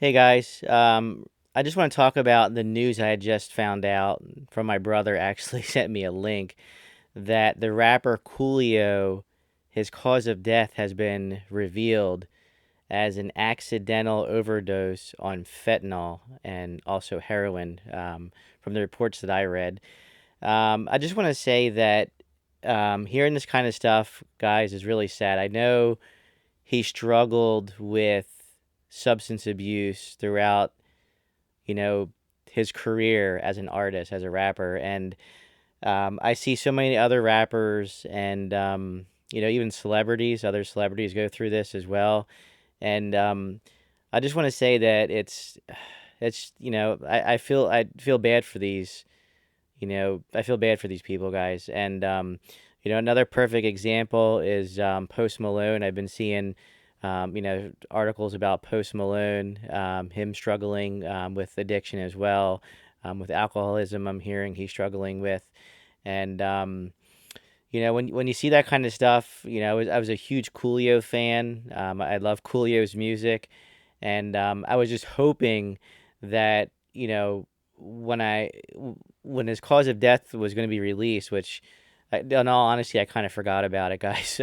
Hey guys, I just want to talk about the news I had just found out from my brother. Actually, sent me a link that the rapper Coolio, his cause of death has been revealed as an accidental overdose on fentanyl and also heroin. From the reports that I read, I just want to say that hearing this kind of stuff, guys, is really sad. I know he struggled with substance abuse throughout, you know, his career as an artist, as a rapper. And I see so many other rappers and, even celebrities, other celebrities go through this as well. And I just want to say that I feel bad for these, I feel bad for these people, guys. And, another perfect example is Post Malone. I've been seeing, articles about Post Malone, him struggling with addiction as well, with alcoholism. I'm hearing he's struggling with, and when you see that kind of stuff, I was a huge Coolio fan. I love Coolio's music, and I was just hoping that when I when his cause of death was going to be released, which, in all honesty, I kind of forgot about it, guys.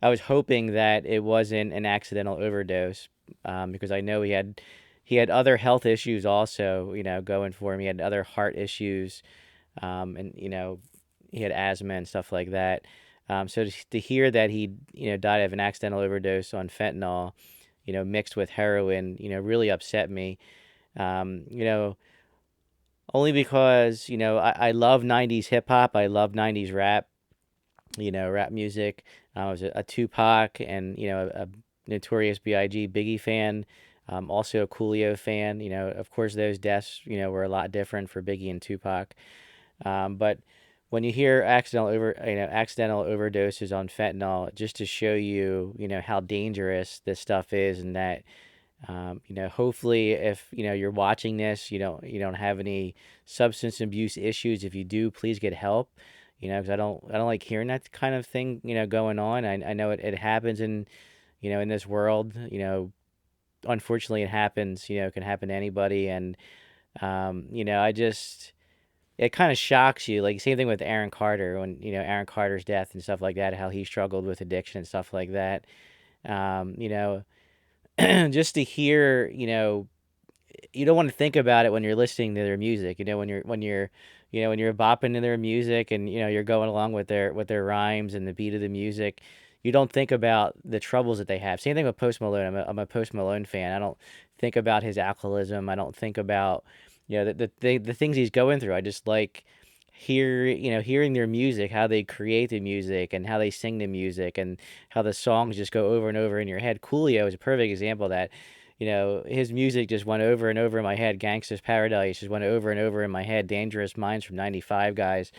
I was hoping that it wasn't an accidental overdose, because I know he had other health issues also, going for him. He had other heart issues, and he had asthma and stuff like that. So to hear that he died of an accidental overdose on fentanyl, mixed with heroin, really upset me. Um, you know, Only because I love '90s hip hop, I love '90s rap, rap music. I was a Tupac and a Notorious B.I.G. Biggie fan. Also a Coolio fan. Of course, those deaths were a lot different for Biggie and Tupac. But when you hear accidental overdoses on fentanyl, just to show you, how dangerous this stuff is, and that, hopefully, if you're watching this, you don't have any substance abuse issues. If you do, please get help. Because I don't like hearing that kind of thing, going on. I know it happens in this world. Unfortunately, it happens. It can happen to anybody, and I just it kind of shocks you. Like, same thing with Aaron Carter, when Aaron Carter's death and stuff like that, how he struggled with addiction and stuff like that. Um, you know, just to hear, you don't want to think about it when you're listening to their music. When you're bopping to their music, and you're going along with their rhymes and the beat of the music. You don't think about the troubles that they have. Same thing with Post Malone. I'm a Post Malone fan. I don't think about his alcoholism. I don't think about the things he's going through. I just like hearing their music, how they create the music and how they sing the music, and how the songs just go over and over in your head. Coolio is a perfect example of that. His music just went over and over in my head. Gangsta's Paradise just went over and over in my head. Dangerous Minds from '95, guys.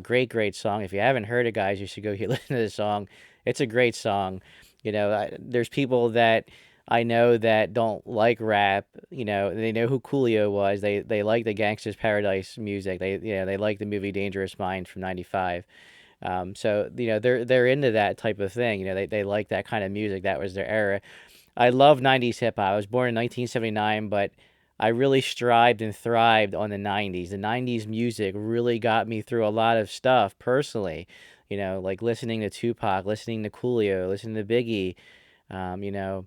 Great, great song. If you haven't heard it, guys, you should go listen to the song. It's a great song. There's people that I know that don't like rap. They know who Coolio was. They like the Gangsta's Paradise music. They like the movie Dangerous Minds from '95. So they're into that type of thing. They like that kind of music. That was their era. I love '90s hip hop. I was born in 1979, but I really strived and thrived on the '90s. The '90s music really got me through a lot of stuff personally. Like listening to Tupac, listening to Coolio, listening to Biggie. Um, you know,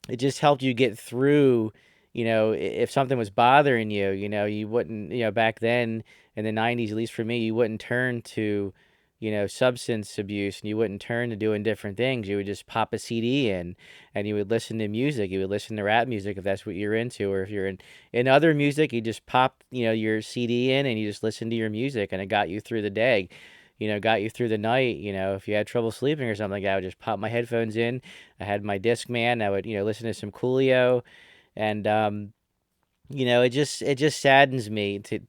it just helped you get through. If something was bothering you, you wouldn't, back then in the '90s, at least for me, you wouldn't turn to, substance abuse, and you wouldn't turn to doing different things. You would just pop a CD in, and you would listen to music. You would listen to rap music if that's what you're into, or if you're in other music, you just pop, your CD in, and you just listen to your music, and it got you through the day. Got you through the night. If you had trouble sleeping or something, I would just pop my headphones in. I had my Discman. I would, listen to some Coolio, and it just saddens me to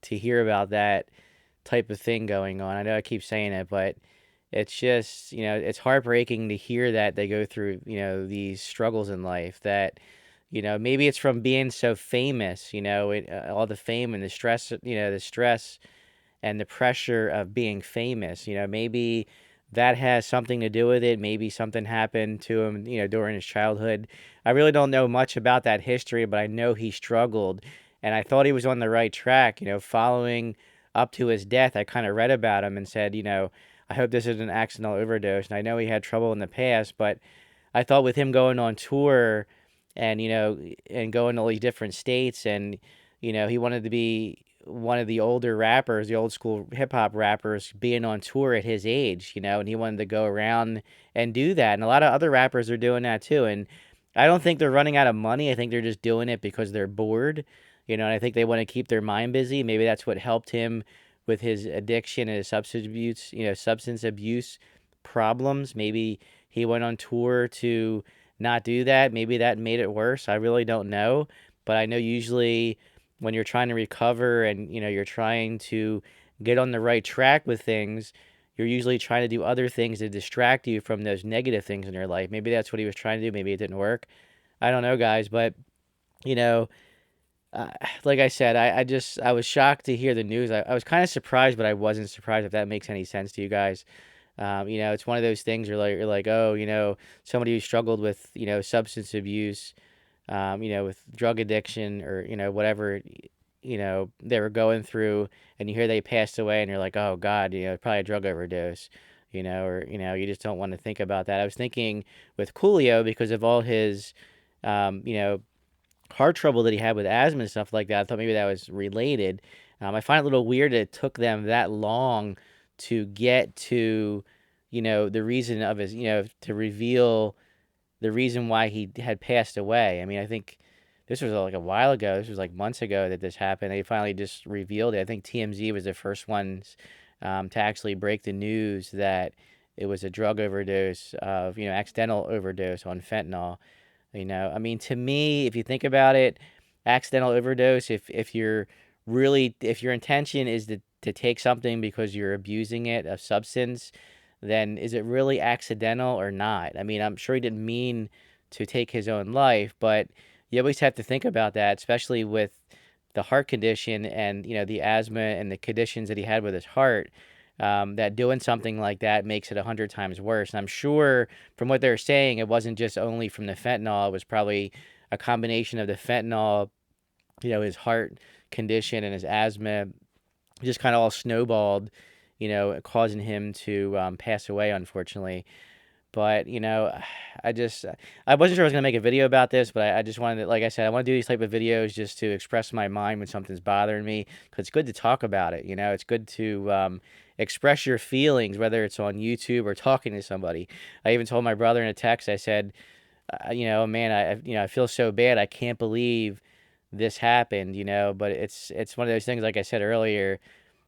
hear about that type of thing going on. I know I keep saying it, but it's just, it's heartbreaking to hear that they go through, these struggles in life that, maybe it's from being so famous, all the fame and the stress and the pressure of being famous. Maybe that has something to do with it. Maybe something happened to him, during his childhood. I really don't know much about that history, but I know he struggled, and I thought he was on the right track. Following up to his death, I kind of read about him and said, I hope this is an accidental overdose. And I know he had trouble in the past, but I thought with him going on tour and and going to all these different states, and he wanted to be one of the older rappers, the old school hip hop rappers, being on tour at his age, and he wanted to go around and do that. And a lot of other rappers are doing that too. And I don't think they're running out of money. I think they're just doing it because they're bored, and I think they want to keep their mind busy. Maybe that's what helped him with his addiction and his substance abuse problems. Maybe he went on tour to not do that. Maybe that made it worse. I really don't know. But I know usually when you're trying to recover and you're trying to get on the right track with things, you're usually trying to do other things to distract you from those negative things in your life. Maybe that's what he was trying to do. Maybe it didn't work. I don't know, guys. But you know, uh, like I said, I was shocked to hear the news. I was kind of surprised, but I wasn't surprised, if that makes any sense to you guys. It's one of those things you're like, oh, somebody who struggled with, substance abuse, with drug addiction, or, whatever, they were going through, and you hear they passed away, and you're like, oh God, probably a drug overdose, or, you just don't want to think about that. I was thinking with Coolio, because of all his, you know, heart trouble that he had with asthma and stuff like that. I thought maybe that was related. I find it a little weird that it took them that long to get to, the reason of his, to reveal the reason why he had passed away. I mean, I think this was like a while ago. This was like months ago that this happened. They finally just revealed it. I think TMZ was the first ones to actually break the news that it was a drug overdose of, accidental overdose on fentanyl. I mean, to me, if you think about it, accidental overdose, if you're really, if your intention is to take something because you're abusing it, a substance, then is it really accidental or not? I mean, I'm sure he didn't mean to take his own life, but you always have to think about that, especially with the heart condition and, the asthma and the conditions that he had with his heart. That doing something like that makes it 100 times worse. And I'm sure from what they're saying, it wasn't just only from the fentanyl. It was probably a combination of the fentanyl, his heart condition and his asthma, just kind of all snowballed, causing him to pass away, unfortunately. But I just I wasn't sure I was gonna make a video about this, but I just wanted to, like I said, I want to do these type of videos just to express my mind when something's bothering me, because it's good to talk about it. It's good to express your feelings, whether it's on YouTube or talking to somebody. I even told my brother in a text. I said, man, I feel so bad. I can't believe this happened. But it's one of those things. Like I said earlier,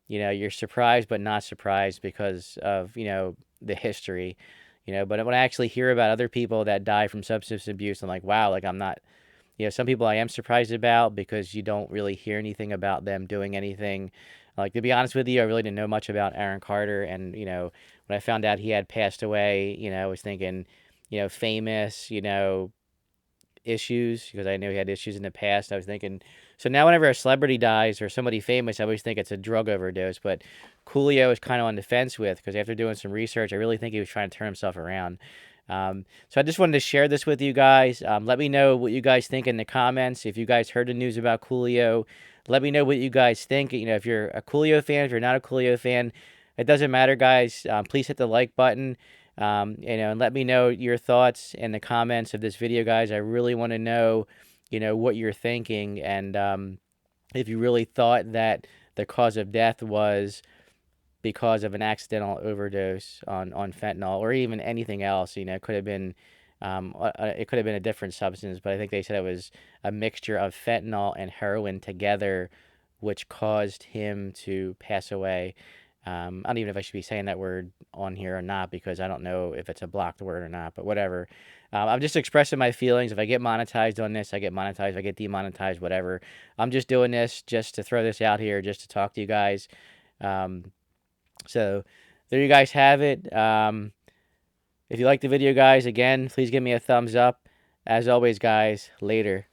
you're surprised but not surprised because of, the history, but when I actually hear about other people that die from substance abuse, I'm like, wow, like I'm not, some people I am surprised about because you don't really hear anything about them doing anything. Like, to be honest with you, I really didn't know much about Aaron Carter. And, when I found out he had passed away, I was thinking, famous, issues, because I knew he had issues in the past. I was thinking, so now whenever a celebrity dies or somebody famous, I always think it's a drug overdose. But Coolio is kind of on the fence with, because after doing some research, I really think he was trying to turn himself around. So I just wanted to share this with you guys. Let me know what you guys think in the comments. If you guys heard the news about Coolio, let me know what you guys think. If you're a Coolio fan, if you're not a Coolio fan, it doesn't matter, guys. Please hit the like button. And let me know your thoughts in the comments of this video, guys. I really want to know, what you're thinking, and if you really thought that the cause of death was because of an accidental overdose on fentanyl, or even anything else. It could have been, it could have been a different substance, but I think they said it was a mixture of fentanyl and heroin together, which caused him to pass away. I don't even know if I should be saying that word on here or not, because I don't know if it's a blocked word or not, but whatever. I'm just expressing my feelings. If I get monetized on this, I get monetized. If I get demonetized, whatever. I'm just doing this just to throw this out here, just to talk to you guys. Um, so there you guys have it. If you like the video, guys, again, please give me a thumbs up. As always, guys, later.